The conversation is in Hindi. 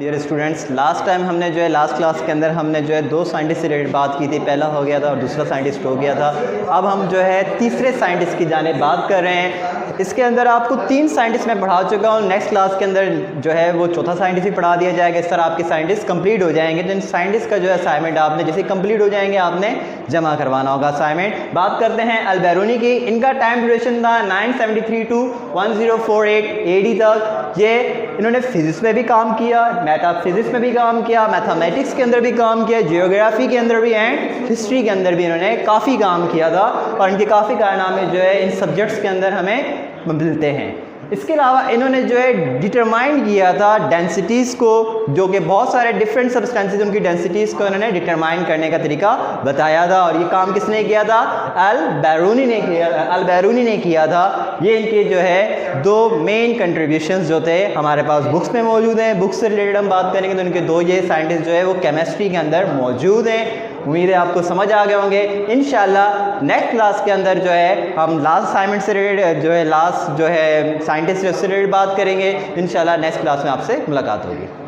डियर स्टूडेंट्स, लास्ट टाइम हमने जो है लास्ट क्लास के अंदर हमने जो है दो साइंटिस्ट से रिलेटेड बात की थी। पहला हो गया था और दूसरा साइंटिस्ट हो गया था। अब हम जो है तीसरे साइंटिस्ट की जानिब बात कर रहे हैं। इसके अंदर आपको 3 साइंटिस्ट मैं पढ़ा चुका हूँ। नेक्स्ट क्लास के अंदर जो है वो चौथा साइंटिस्ट भी पढ़ा दिया जाएगा। इस तरह आपके साइंटिस्ट कंप्लीट हो जाएंगे। तो इन साइंटिस्ट का जो है असाइनमेंट आपने जैसे कंप्लीट हो जाएंगे आपने जमा करवाना होगा असाइनमेंट। बात करते हैं अल-बैरूनी की। इनका टाइम ड्यूरेशन था 973 टू 1048 AD तक। ये इन्होंने फिजिक्स में भी काम किया, मेटाफिजिक्स में भी काम किया, मैथमेटिक्स के अंदर भी काम किया, जियोग्राफी के अंदर भी एंड हिस्ट्री के अंदर भी इन्होंने काफ़ी काम किया था। और इनके काफ़ी कारनामे जो है इन सब्जेक्ट्स के अंदर हमें मिलते हैं। इसके अलावा इन्होंने जो है डिटरमाइन किया था डेंसिटीज़ को, जो कि बहुत सारे डिफरेंट सब्सटेंसेस उनकी डेंसिटीज़ को इन्होंने डिटरमाइन करने का तरीका बताया था। और ये काम किसने किया था? अल-बैरूनी ने किया था। ये इनके जो है 2 मेन कंट्रीब्यूशंस जो थे हमारे पास बुक्स में मौजूद हैं। बुक्स से रिलेटेड हम बात करेंगे तो इनके 2 ये साइंटिस्ट जो है वो केमिस्ट्री के अंदर मौजूद हैं। उम्मीद है आपको समझ आ गए होंगे। इंशाल्लाह नेक्स्ट क्लास के अंदर जो है हम लास्ट असाइनमेंट से रिलेटेड जो है लास्ट जो है साइंटिस्ट से रिलेटेड बात करेंगे। इंशाल्लाह नेक्स्ट क्लास में आपसे मुलाकात होगी।